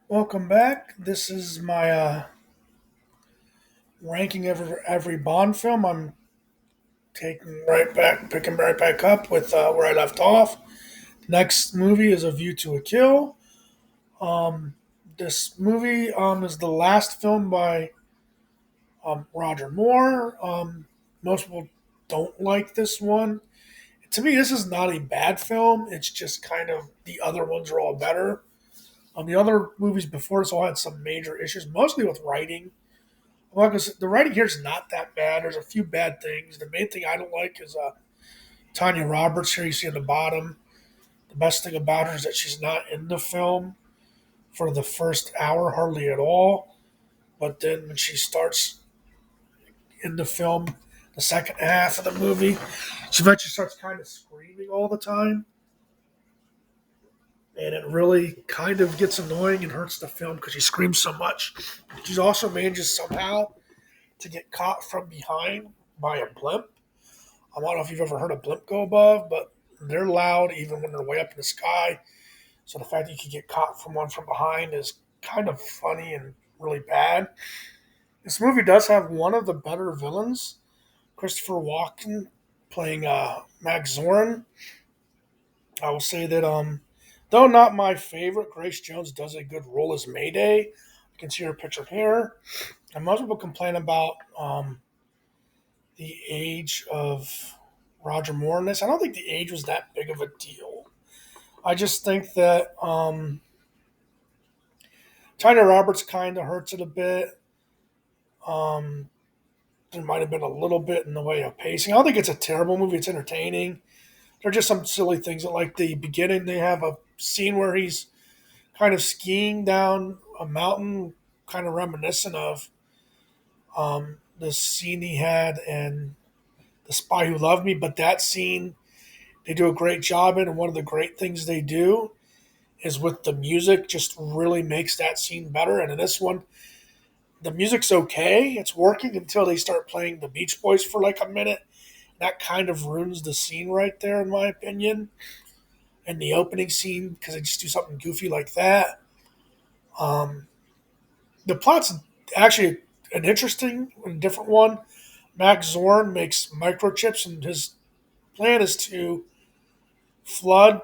Welcome back. This is my ranking of every Bond film. I'm picking right back up with where I left off. Next movie is A View to a Kill. Um, this movie is the last film by Roger Moore. Most people don't like this one. To me, this is not a bad film. It's just kind of the other ones are all better. The other movies before this all had some major issues, mostly with writing. Well, because the writing here is not that bad. There's a few bad things. The main thing I don't like is Tanya Roberts here. You see on the bottom. The best thing about her is that she's not in the film for the first hour hardly at all. But then when she starts in the film, the second half of the movie, she eventually starts kind of screaming all the time. And it really kind of gets annoying and hurts the film because she screams so much. She also manages somehow to get caught from behind by a blimp. I don't know if you've ever heard a blimp go above, but they're loud even when they're way up in the sky. So the fact that you can get caught from one from behind is kind of funny and really bad. This movie does have one of the better villains, Christopher Walken playing Max Zorin. I will say that though not my favorite, Grace Jones does a good role as Mayday. You can see her picture here. And most people complain about the age of Roger Moore in this. I don't think the age was that big of a deal. I just think that China Roberts kind of hurts it a bit. Um, there might have been a little bit in the way of pacing. I don't think it's a terrible movie. It's entertaining. There are just some silly things. Like the beginning, they have a scene where he's kind of skiing down a mountain, kind of reminiscent of the scene he had in The Spy Who Loved Me. But that scene, they do a great job in. And one of the great things they do is with the music, just really makes that scene better. And in this one, the music's okay. It's working until they start playing the Beach Boys for like a minute. That kind of ruins the scene right there, in my opinion. And the opening scene, because they just do something goofy like that. Um, the plot's actually an interesting and different one. Max Zorn makes microchips, and his plan is to flood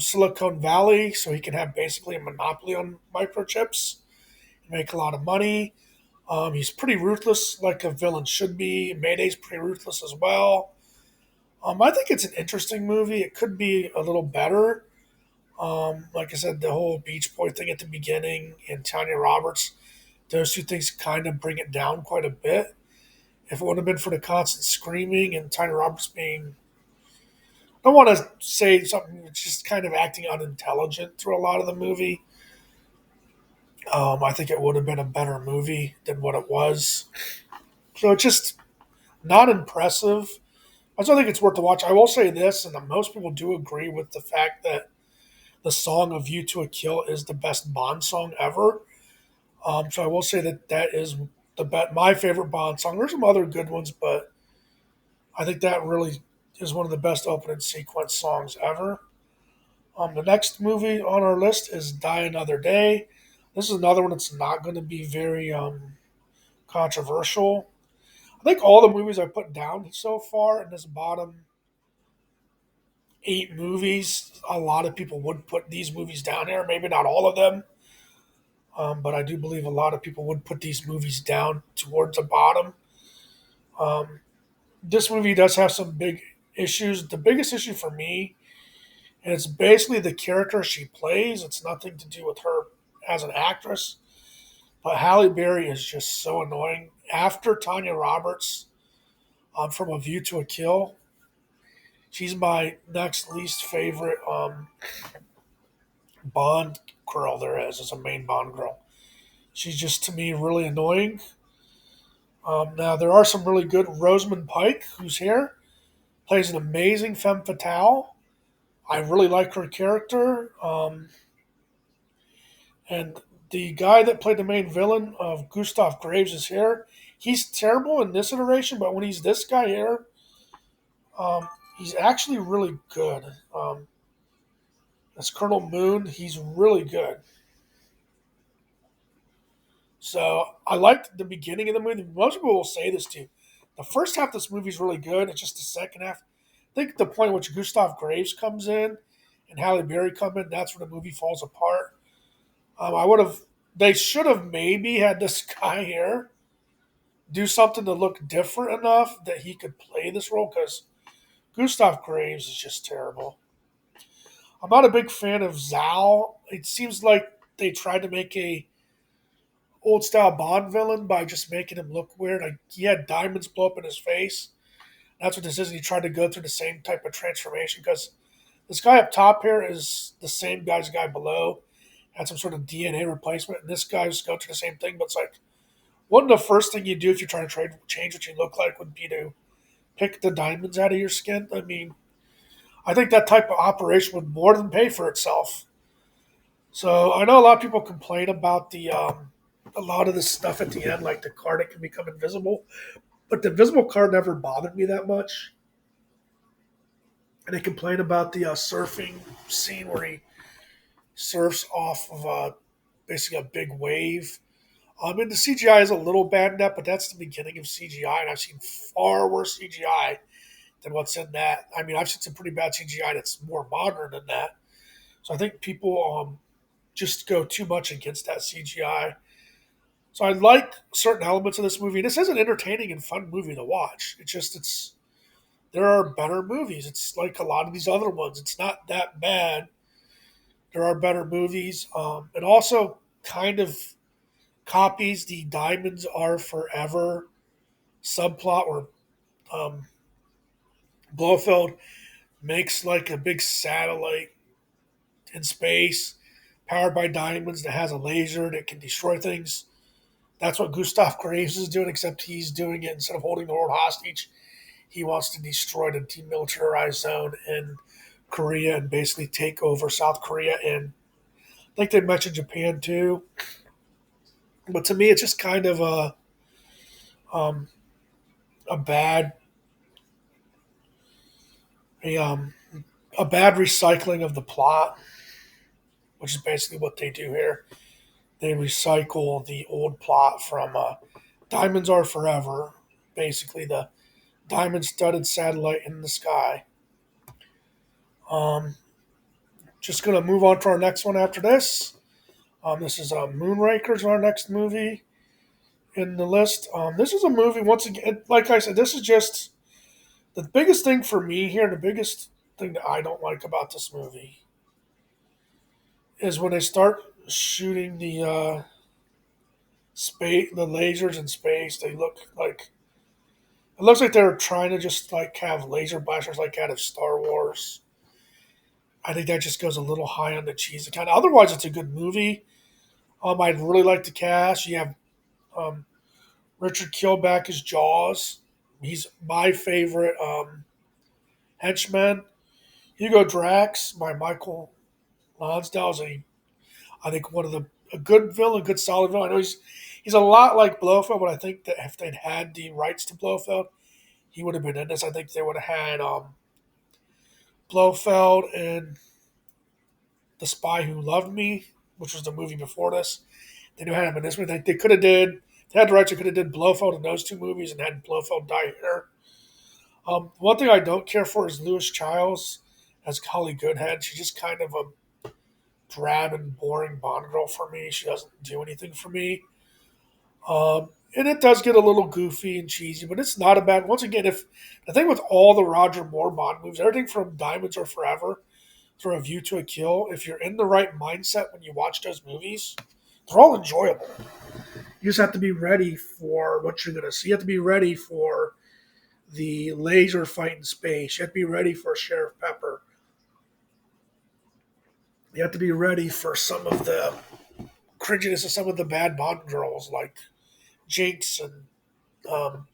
Silicon Valley so he can have basically a monopoly on microchips, make a lot of money. He's pretty ruthless, like a villain should be. Mayday's pretty ruthless as well. I think it's an interesting movie. It could be a little better. Like I said, the whole Beach Boy thing at the beginning and Tanya Roberts, those two things kind of bring it down quite a bit. If it would have been for the constant screaming and Tanya Roberts being, I don't want to say something, it's just kind of acting unintelligent through a lot of the movie. I think it would have been a better movie than what it was. So it's just not impressive. I still think it's worth the watch. I will say this, and most people do agree with the fact that the song of "View to a Kill" is the best Bond song ever. So I will say that that is my favorite Bond song. There's some other good ones, but I think that really is one of the best opening sequence songs ever. The next movie on our list is Die Another Day. This is another one that's not going to be very controversial. I think all the movies I put down so far in this bottom eight movies, a lot of people would put these movies down here. Maybe not all of them, but I do believe a lot of people would put these movies down towards the bottom. Um, this movie does have some big issues. The biggest issue for me, and it's basically the character she plays. It's nothing to do with her as an actress, but Halle Berry is just so annoying. After Tanya Roberts from A View to a Kill, she's my next least favorite Bond girl there is as a main Bond girl. She's just to me really annoying. Now there are some really good. Rosamund Pike, who's here, plays an amazing femme fatale. I really like her character. And the guy that played the main villain of Gustav Graves is here. He's terrible in this iteration, but when he's this guy here, he's actually really good. As Colonel Moon, he's really good. So I liked the beginning of the movie. Most people will say this too. The first half of this movie is really good. It's just the second half. I think the point at which Gustav Graves comes in and Halle Berry come in, that's where the movie falls apart. I would have. They should have maybe had this guy here do something to look different enough that he could play this role because Gustav Graves is just terrible. I'm not a big fan of Zal. It seems like they tried to make a old style Bond villain by just making him look weird. Like he had diamonds blow up in his face. That's what this is. And he tried to go through the same type of transformation because this guy up top here is the same guy's guy below. Had some sort of DNA replacement, and this guy's going through the same thing. But it's like, wouldn't the first thing you do if you're trying to change what you look like would be to pick the diamonds out of your skin? I mean, I think that type of operation would more than pay for itself. So I know a lot of people complain about the a lot of the stuff at the end, like the card that can become invisible. But the invisible card never bothered me that much. And they complain about the surfing scene where he surfs off of basically a big wave. And the CGI is a little bad in that, but that's the beginning of CGI, and I've seen far worse CGI than what's in that. I mean, I've seen some pretty bad CGI that's more modern than that. So I think people just go too much against that CGI. So I like certain elements of this movie. This is an entertaining and fun movie to watch. It's there are better movies. It's like a lot of these other ones. It's not that bad. There are better movies. It also kind of copies the Diamonds Are Forever subplot where um, Blofeld makes like a big satellite in space powered by diamonds that has a laser that can destroy things. That's what Gustav Graves is doing, except he's doing it instead of holding the world hostage. He wants to destroy the demilitarized zone in Korea and basically take over South Korea. And I think they mentioned Japan too. But to me, it's just kind of um, a bad a, um, a bad recycling of the plot, which is basically what they do here. They recycle the old plot from Diamonds Are Forever, basically the diamond studded satellite in the sky. Um, just going to move on to our next one after this. This is Moonrakers, our next movie in the list. This is a movie, once again, like I said, this is just the biggest thing for me here, the biggest thing that I don't like about this movie is when they start shooting the lasers in space. They look like it looks like they're trying to just like have laser blasters like out of Star Wars. I think that just goes a little high on the cheese account. Otherwise, it's a good movie. I'd really like the cast. You have um, Richard Kielbach as Jaws. He's my favorite henchman. Hugo Drax by Michael Lonsdale is I think one of the a good villain, good solid villain. I know he's a lot like Blofeld, but I think that if they'd had the rights to Blofeld, he would have been in this. I think they would have had Blofeld and The Spy Who Loved Me, which was the movie before this. They knew had him in this one. They could have did. They had the rights. They could have did Blofeld in those two movies and had Blofeld die here. One thing I don't care for is Lewis Childs as Holly Goodhead. She's just kind of a drab and boring Bond girl for me. She doesn't do anything for me. And it does get a little goofy and cheesy, but it's not a bad. Once again, if the thing with all the Roger Moore Bond movies, everything from Diamonds Are Forever to A View to a Kill, if you're in the right mindset when you watch those movies, they're all enjoyable. You just have to be ready for what you're going to see. You have to be ready for the laser fight in space. You have to be ready for Sheriff Pepper. You have to be ready for some of the cringiness of some of the bad Bond girls like Jinx and um,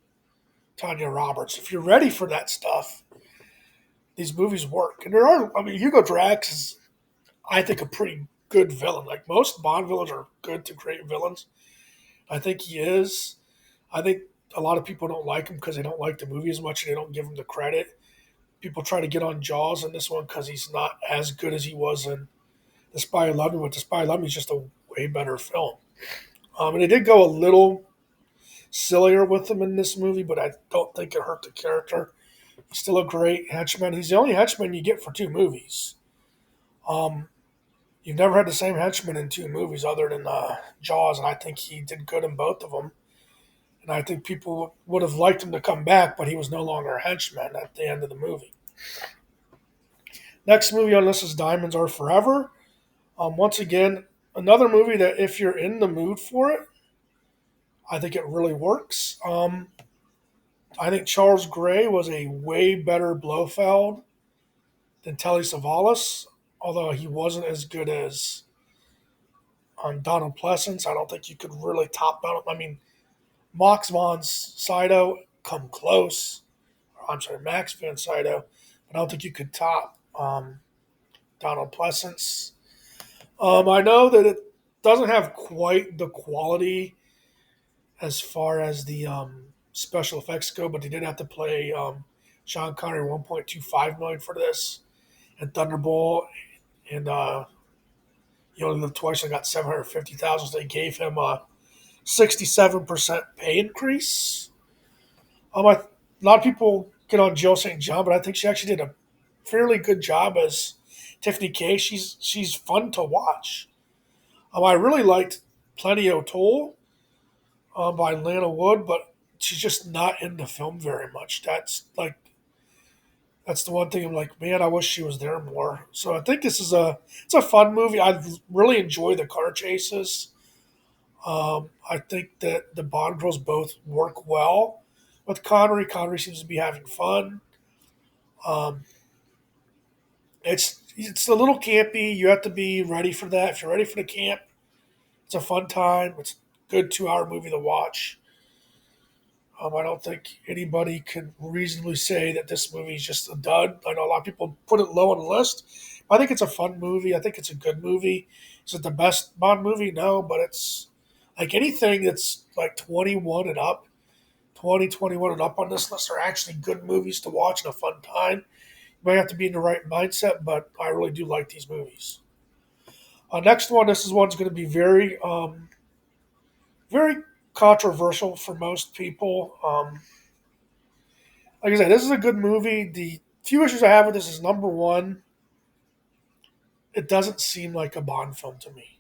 Tanya Roberts. If you're ready for that stuff, these movies work. And there are, I mean, Hugo Drax is, I think, a pretty good villain. Like most Bond villains are good to great villains. I think he is. I think a lot of people don't like him because they don't like the movie as much and they don't give him the credit. People try to get on Jaws in this one because he's not as good as he was in The Spy Who Loved Me, but The Spy Who Loved Me is just a way better film. And they did go a little sillier with him in this movie, but I don't think it hurt the character. He's still a great henchman. He's the only henchman you get for two movies. Um, you've never had the same henchman in two movies other than Jaws, and I think he did good in both of them. And I think people would have liked him to come back, but he was no longer a henchman at the end of the movie. Next movie on this is Diamonds Are Forever. Once again, another movie that if you're in the mood for it, I think it really works. I think Charles Gray was a way better Blofeld than Telly Savalas, although he wasn't as good as Donald Pleasance. I don't think you could really top Donald. I mean, Max von Sydow come close. I'm sorry, Max von Sydow. But I don't think you could top Donald Pleasance. I know that it doesn't have quite the quality as far as the special effects go, but they did have to play Sean Connery 1.25 million for this, and Thunderbolt, and you only live twice. I got 750,000. So they gave him a 67% pay increase. A lot of people get on Jill St. John, but I think she actually did a fairly good job as Tiffany K. She's fun to watch. I really liked Plenty O'Toole by Lana Wood, but she's just not in the film very much. That's the one thing I'm like, man, I wish she was there more. So I think this is it's a fun movie. I really enjoy the car chases. I think that the Bond girls both work well with Connery. Connery seems to be having fun. Um, it's a little campy. You have to be ready for that. If you're ready for the camp, it's a fun time. It's a good 2 hour movie to watch. I don't think anybody can reasonably say that this movie is just a dud. I know a lot of people put it low on the list. I think it's a fun movie. I think it's a good movie. Is it the best Bond movie? No, but it's like anything that's like 21 and up, 2021 and up on this list are actually good movies to watch and a fun time. You might have to be in the right mindset, but I really do like these movies. Next one, this is one's going to be very controversial for most people. Like I said, this is a good movie. The few issues I have with this is number one, it doesn't seem like a Bond film to me.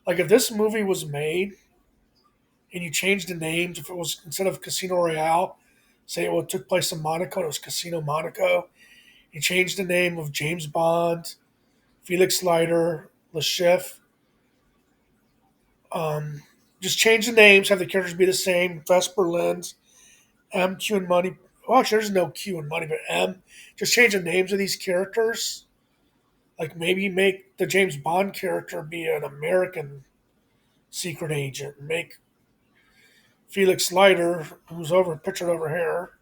Like if this movie was made and you changed the names, if it was instead of Casino Royale, say it took place in Monaco, it was Casino Monaco. You changed the name of James Bond, Felix Leiter, Le Chiffre. Just change the names, have the characters be the same. Vesper Lynd, M, Q, and Money. Well, actually, there's no Q and Money, but M. Just change the names of these characters. Like maybe make the James Bond character be an American secret agent. Make Felix Leiter, who's pictured over here,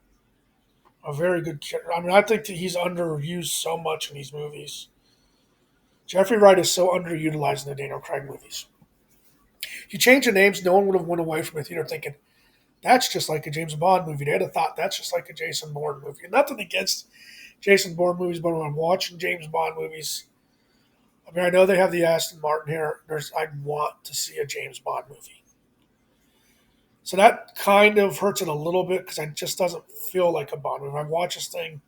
a very good character. I mean, I think that he's underused so much in these movies. Jeffrey Wright is so underutilized in the Daniel Craig movies. If you change the names, no one would have went away from the theater thinking that's just like a James Bond movie. They'd have thought that's just like a Jason Bourne movie. And nothing against Jason Bourne movies, but when I'm watching James Bond movies, I mean, I know they have the Aston Martin here. I want to see a James Bond movie. So that kind of hurts it a little bit because it just doesn't feel like a Bond movie. I've watched this thing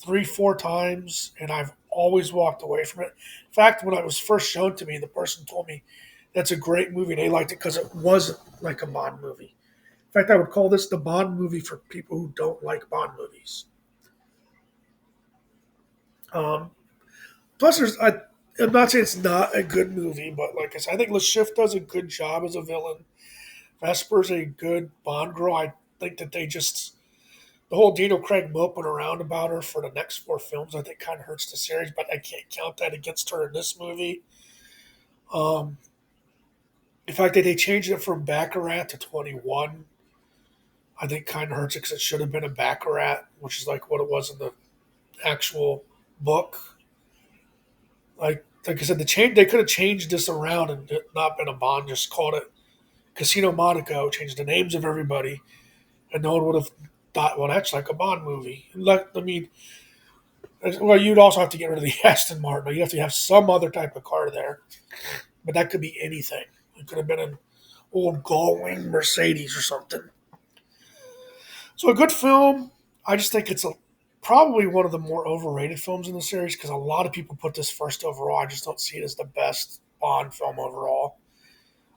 3, 4 times and I've always walked away from it. In fact, when it was first shown to me, the person told me that's a great movie. They liked it because it wasn't like a Bond movie. In fact, I would call this the Bond movie for people who don't like Bond movies. Um, Plus, I'm not saying it's not a good movie, but like I said, I think Le Chiffre does a good job as a villain. Vesper's a good Bond girl. I think that the whole Daniel Craig moping around about her for the next 4 films, I think kind of hurts the series, but I can't count that against her in this movie. Um, the fact that they changed it from Baccarat to 21, I think kind of hurts it because it should have been a Baccarat, which is like what it was in the actual book. Like I said, they could have changed this around and it not been a Bond, just called it Casino Monaco, changed the names of everybody, and no one would have thought, well, that's like a Bond movie. Like, I mean, well, you'd also have to get rid of the Aston Martin. But you have to have some other type of car there, but that could be anything. It could have been in old Gullwing Mercedes or something. So a good film. I just think it's probably one of the more overrated films in the series because a lot of people put this first overall. I just don't see it as the best Bond film overall.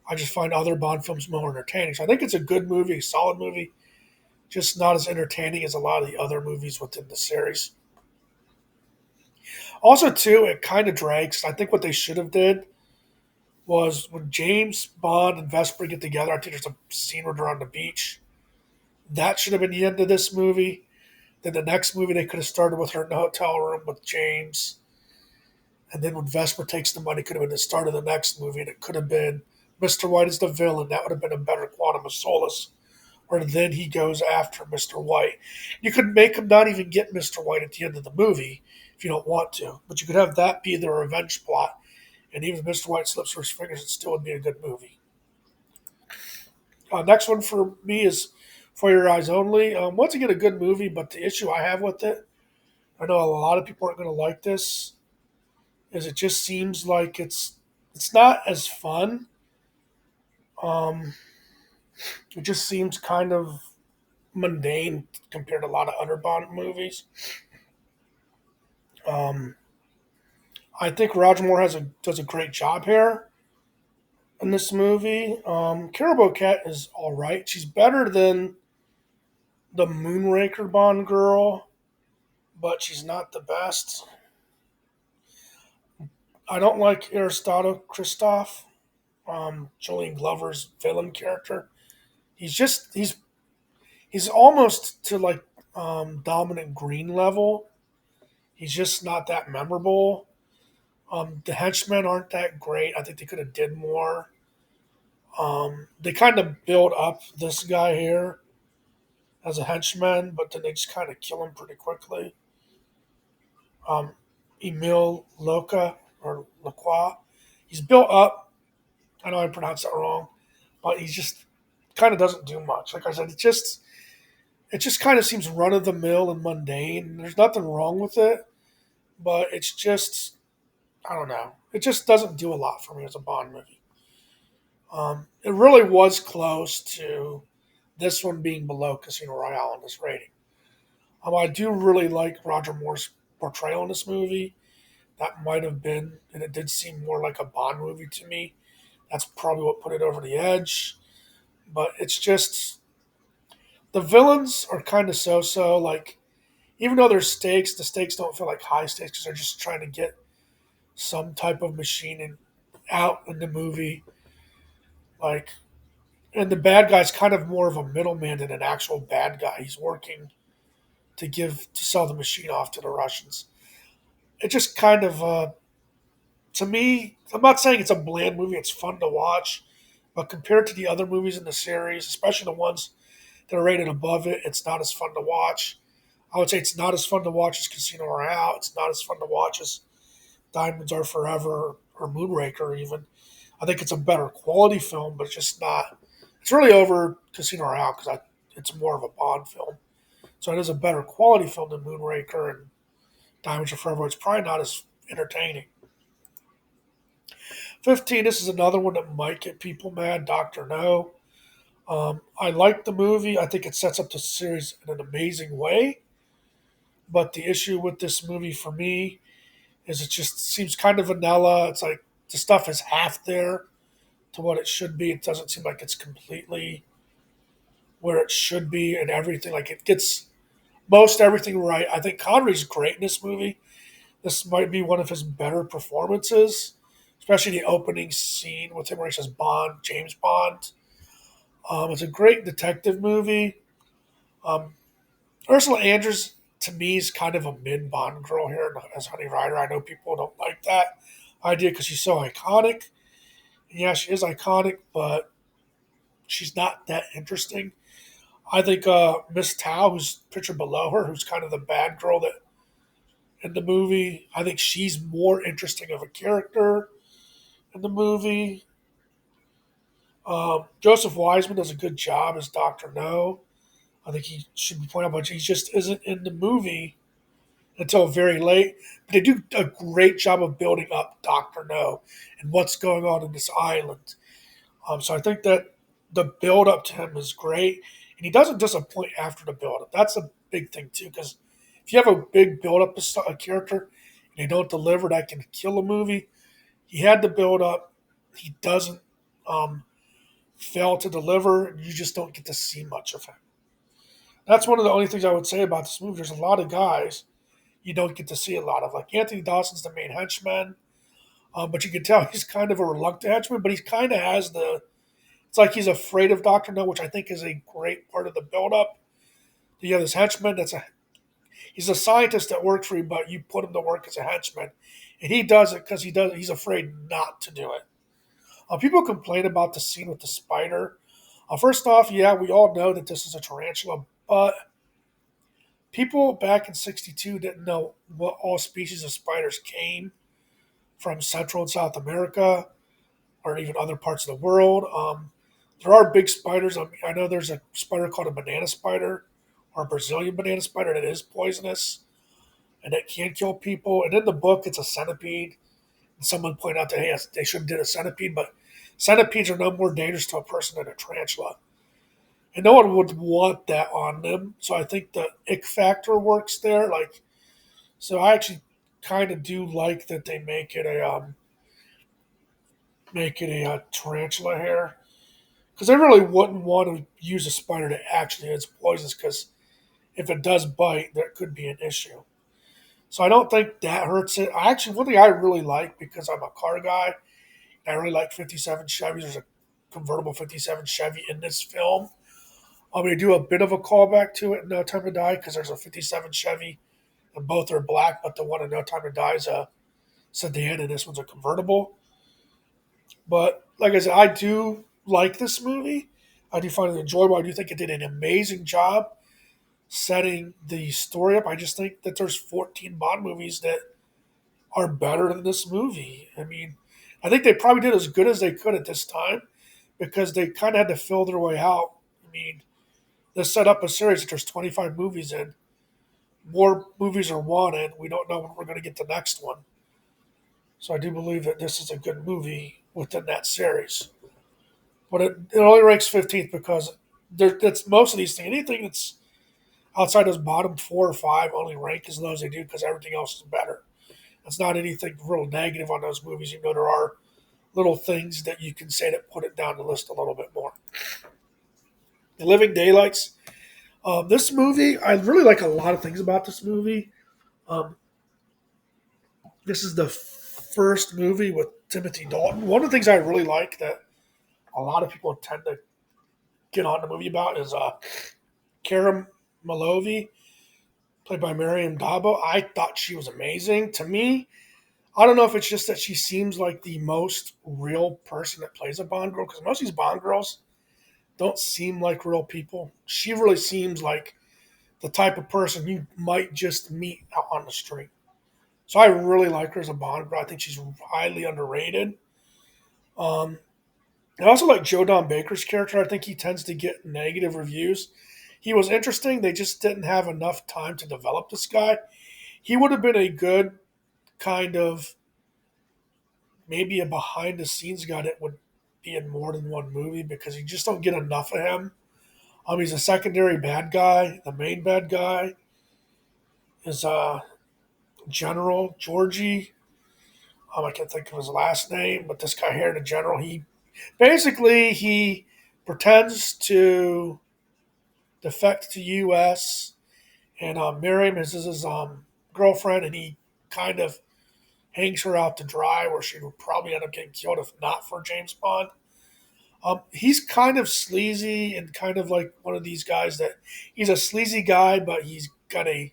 I just find other Bond films more entertaining. So I think it's a good movie, a solid movie, just not as entertaining as a lot of the other movies within the series. Also, too, it kind of drags. I think what they should have did was when James Bond and Vesper get together. I think there's a scene where they're on the beach. That should have been the end of this movie. Then the next movie they could have started with her in the hotel room with James, and then when Vesper takes the money, could have been the start of the next movie, and it could have been Mr. White is the villain. That would have been a better Quantum of Solace. Or then he goes after Mr. White. You could make him not even get Mr. White at the end of the movie if you don't want to, but you could have that be the revenge plot. And even if Mr. White slips through his fingers, it still would be a good movie. Next one for me is For Your Eyes Only. Once again, a good movie, but the issue I have with it, I know a lot of people aren't going to like this, is it just seems like it's not as fun. Um, it just seems kind of mundane compared to a lot of other Bond movies. Um, I think Roger Moore does a great job here in this movie. Carol Cat is all right. She's better than the Moonraker Bond girl, but she's not the best. I don't like Aristotle Christoph, Julian Glover's villain character. He's almost to like Dominic Green level. He's just not that memorable. The henchmen aren't that great. I think they could have did more. They kind of build up this guy here as a henchman, but then they just kind of kill him pretty quickly. Um, Emil Loca or Lacroix. He's built up. I know I pronounced that wrong, but he just kind of doesn't do much. Like I said, it just kind of seems run of the mill and mundane. There's nothing wrong with it, but it's just I don't know. It just doesn't do a lot for me as a Bond movie. It really was close to this one being below Casino Royale in this rating. I do really like Roger Moore's portrayal in this movie. That might have been, and it did seem more like a Bond movie to me. That's probably what put it over the edge. But it's just the villains are kind of so. Like even though there's stakes, the stakes don't feel like high stakes because they're just trying to get some type of machine out in the movie. Like, and the bad guy's kind of more of a middleman than an actual bad guy. He's working to sell the machine off to the Russians. It just kind of to me, I'm not saying it's a bland movie. It's fun to watch, but compared to the other movies in the series, especially the ones that are rated above it, it's not as fun to watch. I would say it's not as fun to watch as Casino Royale. It's not as fun to watch as Diamonds Are Forever or Moonraker. Even I think it's a better quality film, but it's just not. It's really over Casino Royale because it's more of a Bond film. So it is a better quality film than Moonraker and Diamonds Are Forever. It's probably not as entertaining. 15, this is another one that might get people mad. Doctor No. I like the movie. I think it sets up the series in an amazing way. But the issue with this movie for me is it just seems kind of vanilla. It's like the stuff is half there to what it should be. It doesn't seem like it's completely where it should be and everything. Like it gets most everything right. I think Connery's great in this movie. This might be one of his better performances, especially the opening scene with him where he says Bond, James Bond. It's a great detective movie. Um, Ursula Andrews, to me, is kind of a mid Bond girl here as Honey Rider. I know people don't like that idea because she's so iconic. And yeah, she is iconic, but she's not that interesting. I think Miss Tao, who's pictured below her, who's kind of the bad girl that in the movie, I think she's more interesting of a character in the movie. Joseph Wiseman does a good job as Doctor No. I think he should be pointed out, but he just isn't in the movie until very late. But they do a great job of building up Doctor No and what's going on in this island. So I think that the build up to him is great, and he doesn't disappoint after the build up. That's a big thing too, because if you have a big build up to a character and they don't deliver, that can kill a movie. He had the build up. He doesn't um, fail to deliver. You just don't get to see much of him. That's one of the only things I would say about this movie. There's a lot of guys you don't get to see a lot of. Like Anthony Dawson's the main henchman, but you can tell he's kind of a reluctant henchman, but he kind of has the. It's like he's afraid of Doctor No, which I think is a great part of the build-up. You have this henchman he's a scientist that works for you, but you put him to work as a henchman, and he does it because he's afraid not to do it. People complain about the scene with the spider. First off, yeah, we all know that this is a tarantula, but people back in '62 didn't know what all species of spiders came from Central and South America or even other parts of the world. There are big spiders. I know there's a spider called a banana spider or a Brazilian banana spider that is poisonous and that can kill people. And in the book, it's a centipede. And someone pointed out that hey, they shouldn't do a centipede, but centipedes are no more dangerous to a person than a tarantula. And no one would want that on them. So I think the ick factor works there. So I actually kind of do like that they make it a tarantula hair because I really wouldn't want to use a spider that actually has poisons because if it does bite, there could be an issue. So I don't think that hurts it. I actually one thing I really like because I'm a car guy. I really like '57 Chevys. There's a convertible '57 Chevy in this film. I'm going to do a bit of a callback to it in No Time to Die because there's a '57 Chevy and both are black, but the one in No Time to Die is a sedan and this one's a convertible. But like I said, I do like this movie. I do find it enjoyable. I do think it did an amazing job setting the story up. I just think that there's 14 Bond movies that are better than this movie. I mean, I think they probably did as good as they could at this time because they kind of had to fill their way out. I mean, they set up a series that there's 25 movies in. More movies are wanted. We don't know when we're going to get the next one. So I do believe that this is a good movie within that series. But it only ranks 15th because that's most of these things. Anything that's outside those bottom 4 or 5 only rank as low as they do because everything else is better. It's not anything real negative on those movies, even though there are little things that you can say that put it down the list a little bit more. The Living Daylights. This movie, I really like a lot of things about this movie. Um, this is the first movie with Timothy Dalton. One of the things I really like that a lot of people tend to get on the movie about is Karen Mallovy, played by Miriam Dabo. I thought she was amazing. To me, I don't know if it's just that she seems like the most real person that plays a Bond girl because most of these Bond girls don't seem like real people. She really seems like the type of person you might just meet out on the street. So I really like her as a Bond girl. I think she's highly underrated. Um, I also like Joe Don Baker's character. I think he tends to get negative reviews. He was interesting. They just didn't have enough time to develop this guy. He would have been a good kind of maybe a behind the scenes guy that would be in more than one movie because you just don't get enough of him. He's a secondary bad guy. The main bad guy is General Georgie. I can't think of his last name, but this guy here, the general, he pretends to defect to U.S. and Miriam is his girlfriend, and he kind of hangs her out to dry, where she would probably end up getting killed if not for James Bond. He's kind of sleazy and kind of like one of these guys that he's a sleazy guy, but he's got the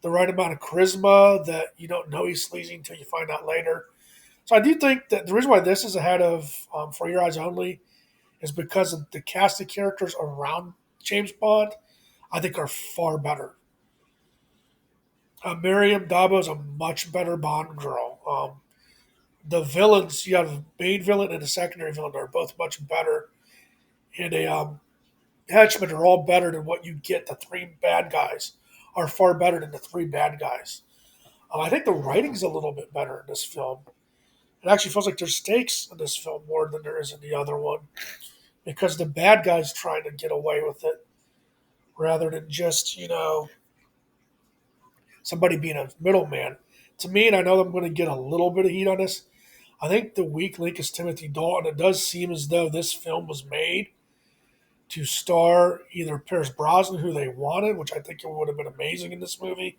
right amount of charisma that you don't know he's sleazy until you find out later. So I do think that the reason why this is ahead of For Your Eyes Only is because of the cast of characters around James Bond. I think are far better. Miriam Dabo is a much better Bond girl. The villains, you have a main villain and a secondary villain, are both much better. And a henchmen are all better than what you get. The three bad guys are far better than the three bad guys. I think the writing's a little bit better in this film. It actually feels like there's stakes in this film more than there is in the other one. because the bad guys trying to get away with it rather than just, somebody being a middleman. To me, and I know I'm going to get a little bit of heat on this, I think the weak link is Timothy Dalton. It does seem as though this film was made to star either Pierce Brosnan, who they wanted, which I think it would have been amazing in this movie,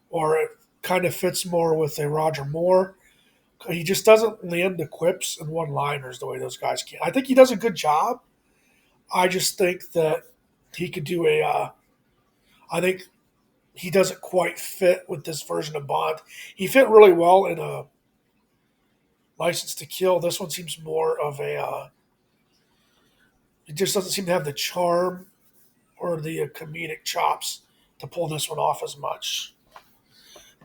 or it kind of fits more with a Roger Moore. He just doesn't land the quips and one-liners the way those guys can. I think he does a good job. I just think that he could do a. I think he doesn't quite fit with this version of Bond. He fit really well in a License to Kill. This one seems more of a. It just doesn't seem to have the charm or the comedic chops to pull this one off as much.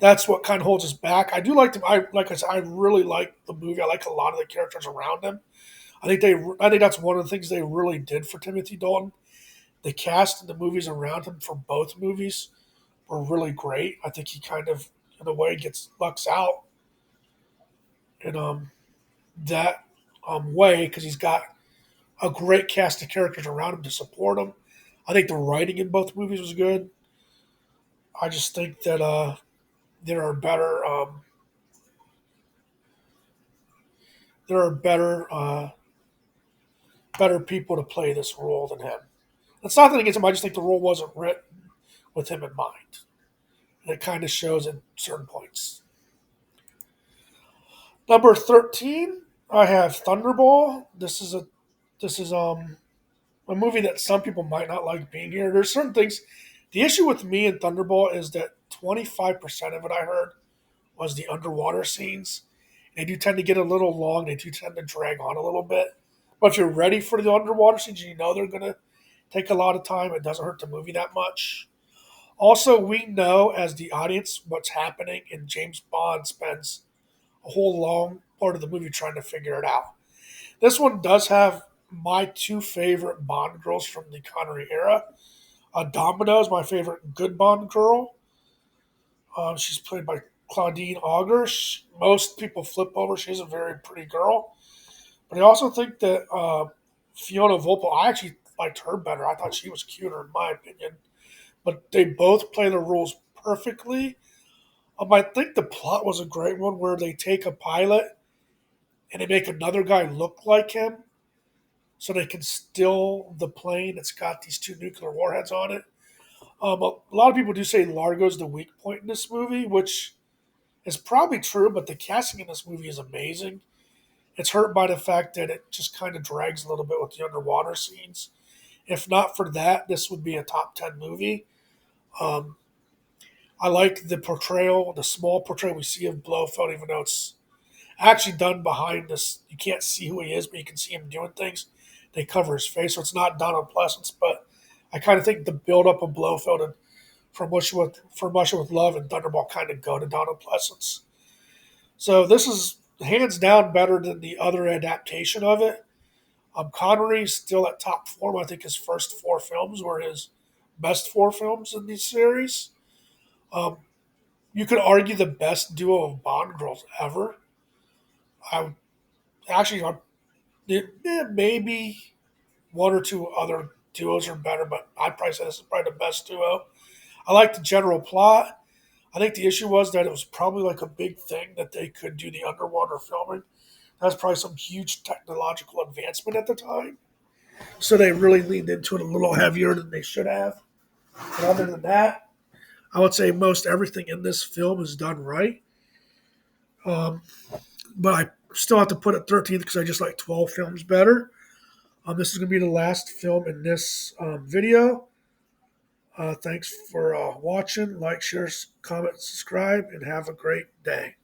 That's what kind of holds us back. I do like the. I like I said, I really like the movie. I like a lot of the characters around him. I think that's one of the things they really did for Timothy Dalton. The cast and the movies around him for both movies were really great. I think he kind of, in a way, gets lucks out in that way because he's got a great cast of characters around him to support him. I think the writing in both movies was good. I just think that there are better there are better people to play this role than him. It's nothing against him. I just think the role wasn't written with him in mind. And it kind of shows at certain points. Number 13, I have Thunderball. This is a movie that some people might not like being here. There's certain things. The issue with me and Thunderball is that 25% of it I heard was the underwater scenes. They do tend to get a little long. They do tend to drag on a little bit. But if you're ready for the underwater scenes, you know they're going to take a lot of time. It doesn't hurt the movie that much. Also, we know as the audience what's happening, and James Bond spends a whole long part of the movie trying to figure it out. This one does have my two favorite Bond girls from the Connery era. Domino is my favorite good Bond girl. She's played by Claudine Auger. Most people flip over. She's a very pretty girl. But I also think that Fiona Volpe, I actually liked her better. I thought she was cuter, in my opinion. But they both play the roles perfectly. I think the plot was a great one where they take a pilot and they make another guy look like him so they can steal the plane that's got these two nuclear warheads on it. A lot of people do say Largo's the weak point in this movie, which is probably true, but the casting in this movie is amazing. It's hurt by the fact that it just kind of drags a little bit with the underwater scenes. If not for that, this would be a top 10 movie. Um, I like the portrayal, the small portrayal we see of Blofeld, even though it's actually done behind this. You can't see who he is, but you can see him doing things. They cover his face, so it's not done on Pleasance. But I kind of think the build-up of Blofeld and From Russia with Love and Thunderball kind of go to Donald Pleasance. So this is hands down better than the other adaptation of it. Connery's still at top form. I think his first four films were his best four films in this series. Um, you could argue the best duo of Bond girls ever. I would actually, maybe one or two other duos are better, but I'd probably say this is probably the best duo. I like the general plot. I think the issue was that it was probably like a big thing that they could do the underwater filming. That's probably some huge technological advancement at the time. So they really leaned into it a little heavier than they should have. But other than that, I would say most everything in this film is done right. Um, but I still have to put it 13th because I just like 12 films better. This is going to be the last film in this video. Thanks for watching. Like, share, comment, subscribe, and have a great day.